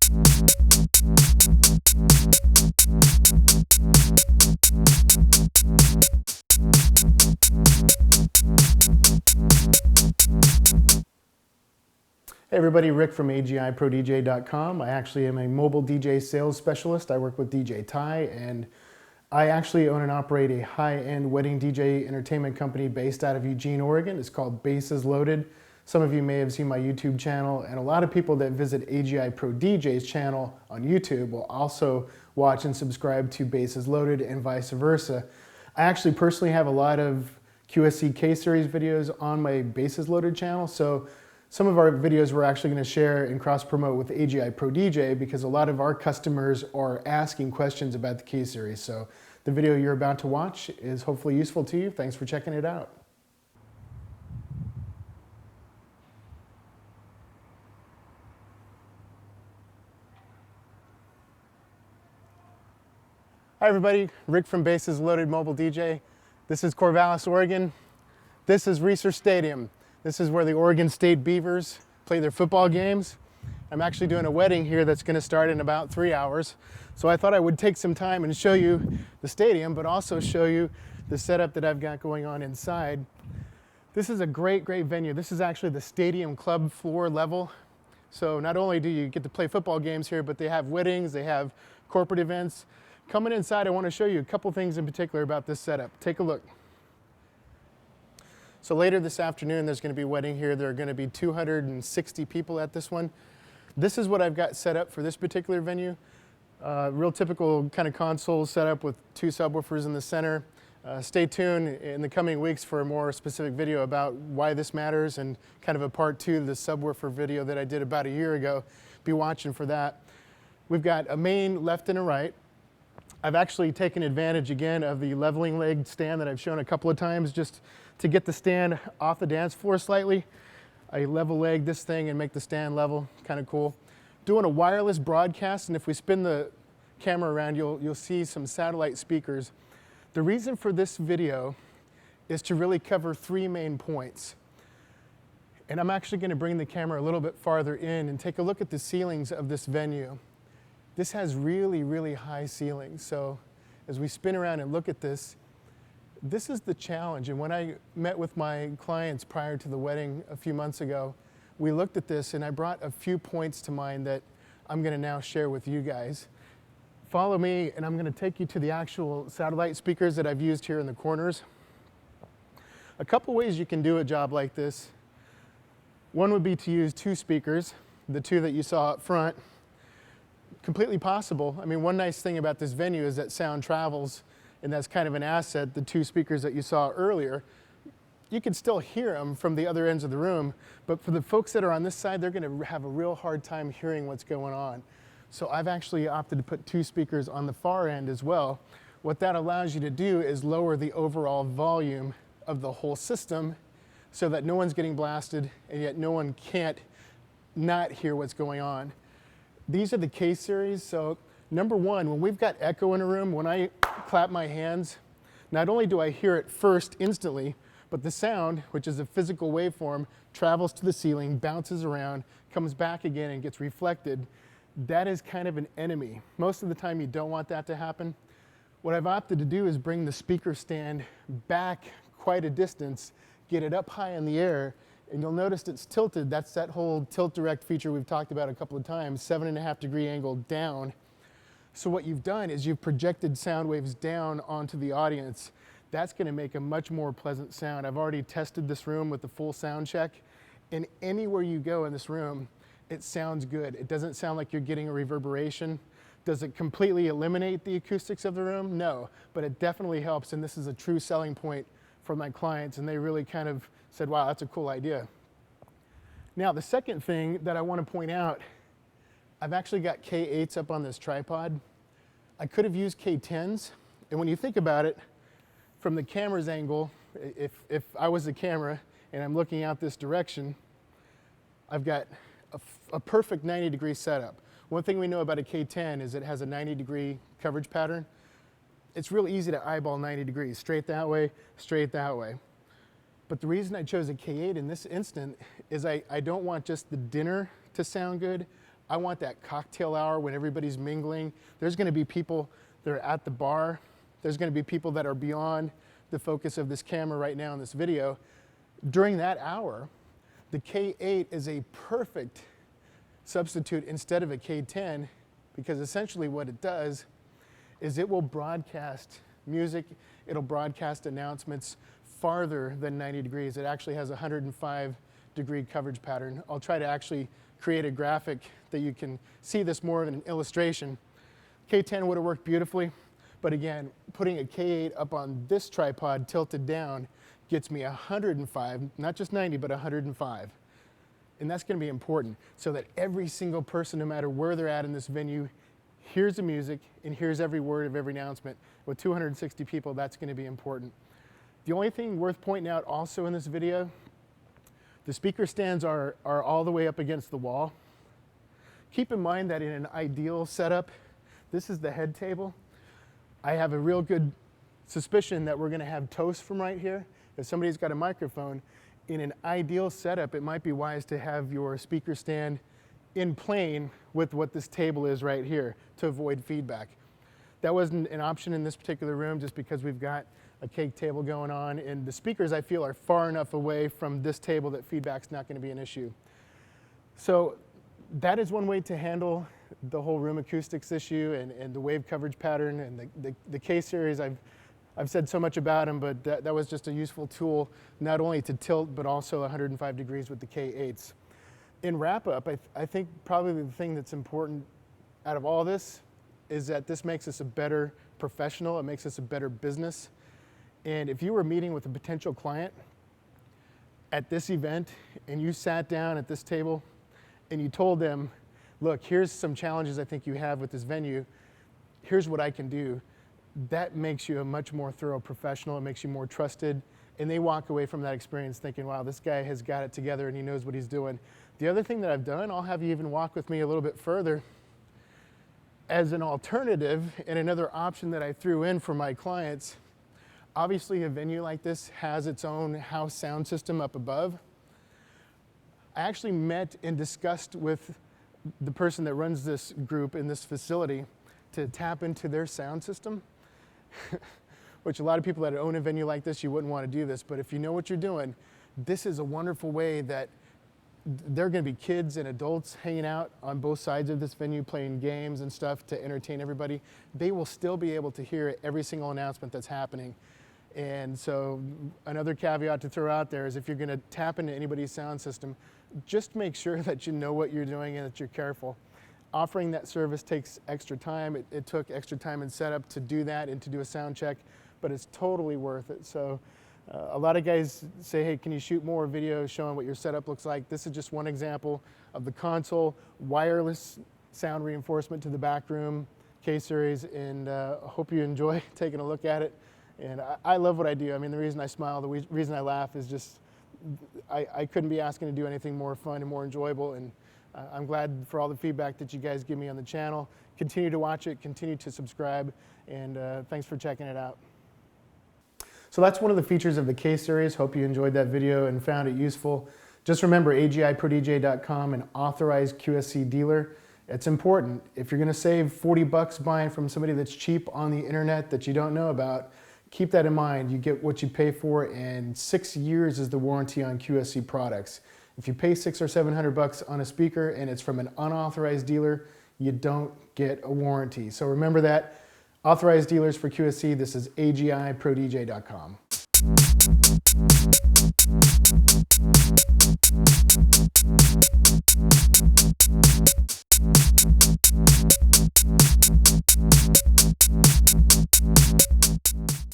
Hey everybody, Rick from agiprodj.com. I actually am a mobile DJ sales specialist. I work with DJ Ty, and I actually own and operate a high-end wedding DJ entertainment company based out of Eugene, Oregon. It's called Bases Loaded. Some of you may have seen my YouTube channel, and a lot of people that visit AGI Pro DJ's channel on YouTube will also watch and subscribe to Bases Loaded and vice versa. I actually personally have a lot of QSC K-Series videos on my Bases Loaded channel, so some of our videos we're actually going to share and cross-promote with AGI Pro DJ because a lot of our customers are asking questions about the K-Series. So the video you're about to watch is hopefully useful to you. Thanks for checking it out. Hi everybody, Rick from Bases Loaded Mobile DJ. This is Corvallis, Oregon. This is Research Stadium. This is where the Oregon State Beavers play their football games. I'm actually doing a wedding here that's going to start in about 3 hours. So I thought I would take some time and show you the stadium, but also show you the setup that I've got going on inside. This is a great venue. This is actually the stadium club floor level. So not only do you get to play football games here, but they have weddings, they have corporate events. Coming inside, I want to show you a couple things in particular about this setup. Take a look. So later this afternoon, there's going to be a wedding here. There are going to be 260 people at this one. This is what I've got set up for this particular venue. Real typical kind of console setup with 2 subwoofers in the center. Stay tuned in the coming weeks for a more specific video about why this matters and kind of a part 2 of the subwoofer video that I did about a year ago. Be watching for that. We've got a main left and a right. I've actually taken advantage again of the leveling leg stand that I've shown a couple of times just to get the stand off the dance floor slightly. I level leg this thing and make the stand level, kind of cool. Doing a wireless broadcast, and if we spin the camera around, you'll see some satellite speakers. The reason for this video is to really cover 3 main points. And I'm actually going to bring the camera a little bit farther in and take a look at the ceilings of this venue. This has really high ceilings, so as we spin around and look at this, this is the challenge. And when I met with my clients prior to the wedding a few months ago, we looked at this and I brought a few points to mind that I'm going to now share with you guys. Follow me and I'm going to take you to the actual satellite speakers that I've used here in the corners. A couple ways you can do a job like this. One would be to use 2 speakers, the 2 that you saw up front. Completely possible. I mean, one nice thing about this venue is that sound travels, and that's kind of an asset. The 2 speakers that you saw earlier, you can still hear them from the other ends of the room, but for the folks that are on this side, they're going to have a real hard time hearing what's going on. So I've actually opted to put 2 speakers on the far end as well. What that allows you to do is lower the overall volume of the whole system so that no one's getting blasted and yet no one can't not hear what's going on. These are the K-Series, so number one, when we've got echo in a room, when I clap my hands, not only do I hear it first instantly, but the sound, which is a physical waveform, travels to the ceiling, bounces around, comes back again and gets reflected. That is kind of an enemy. Most of the time you don't want that to happen. What I've opted to do is bring the speaker stand back quite a distance, get it up high in the air, and you'll notice it's tilted. That's that whole tilt direct feature we've talked about a couple of times, 7.5 degree angle down. So what you've done is you've projected sound waves down onto the audience. That's going to make a much more pleasant sound. I've already tested this room with the full sound check, and anywhere you go in this room, it sounds good. It doesn't sound like you're getting a reverberation. Does it completely eliminate the acoustics of the room? No, but it definitely helps, and this is a true selling point for my clients, and they really kind of said, wow, that's a cool idea. Now, the second thing that I want to point out, I've actually got K8s up on this tripod. I could have used K10s, and when you think about it, from the camera's angle, if I was the camera and I'm looking out this direction, I've got a perfect 90-degree setup. One thing we know about a K10 is it has a 90-degree coverage pattern. It's real easy to eyeball 90 degrees, straight that way, straight that way. But the reason I chose a K8 in this instant is I don't want just the dinner to sound good. I want that cocktail hour when everybody's mingling. There's going to be people that are at the bar. There's going to be people that are beyond the focus of this camera right now in this video. During that hour, the K8 is a perfect substitute instead of a K10, because essentially what it does is it will broadcast music, it'll broadcast announcements farther than 90 degrees. It actually has a 105-degree coverage pattern. I'll try to actually create a graphic that you can see this more in an illustration. K10 would have worked beautifully, but again, putting a K8 up on this tripod tilted down gets me 105, not just 90, but 105. And that's going to be important so that every single person, no matter where they're at in this venue, hears the music and hears every word of every announcement. With 260 people, that's going to be important. The only thing worth pointing out also in this video, the speaker stands are all the way up against the wall. Keep in mind that in an ideal setup, this is the head table. I have a real good suspicion that we're going to have toast from right here. If somebody's got a microphone, in an ideal setup, it might be wise to have your speaker stand in plane with what this table is right here to avoid feedback. That wasn't an option in this particular room just because we've got a cake table going on, and the speakers I feel are far enough away from this table that feedback's not going to be an issue. So that is one way to handle the whole room acoustics issue and the wave coverage pattern, and the K series. I've said so much about them, but that was just a useful tool, not only to tilt, but also 105 degrees with the K8s. In wrap up, I think probably the thing that's important out of all this is that this makes us a better professional, it makes us a better business. And if you were meeting with a potential client at this event and you sat down at this table and you told them, look, here's some challenges I think you have with this venue, here's what I can do, that makes you a much more thorough professional, it makes you more trusted, and they walk away from that experience thinking, wow, this guy has got it together and he knows what he's doing. The other thing that I've done, I'll have you even walk with me a little bit further, as an alternative and another option that I threw in for my clients. Obviously a venue like this has its own house sound system up above. I actually met and discussed with the person that runs this group in this facility to tap into their sound system, which a lot of people that own a venue like this, you wouldn't want to do this, but if you know what you're doing, this is a wonderful way that there are going to be kids and adults hanging out on both sides of this venue playing games and stuff to entertain everybody. They will still be able to hear every single announcement that's happening. And so another caveat to throw out there is if you're going to tap into anybody's sound system, just make sure that you know what you're doing and that you're careful. Offering that service takes extra time. It took extra time in setup to do that and to do a sound check, but it's totally worth it. So a lot of guys say, hey, can you shoot more videos showing what your setup looks like? This is just one example of the console, wireless sound reinforcement to the back room, K-Series, and I hope you enjoy taking a look at it. And I love what I do. I mean, the reason I smile, the reason I laugh is just, I couldn't be asking to do anything more fun and more enjoyable, and I'm glad for all the feedback that you guys give me on the channel. Continue to watch it, continue to subscribe, and thanks for checking it out. So that's one of the features of the K-Series. Hope you enjoyed that video and found it useful. Just remember, agiprodj.com, an authorized QSC dealer. It's important. If you're going to save 40 bucks buying from somebody that's cheap on the internet that you don't know about, keep that in mind. You get what you pay for, and 6 years is the warranty on QSC products. If you pay $600 or $700 on a speaker and it's from an unauthorized dealer, you don't get a warranty. So remember that. Authorized dealers for QSC, this is agiprodj.com.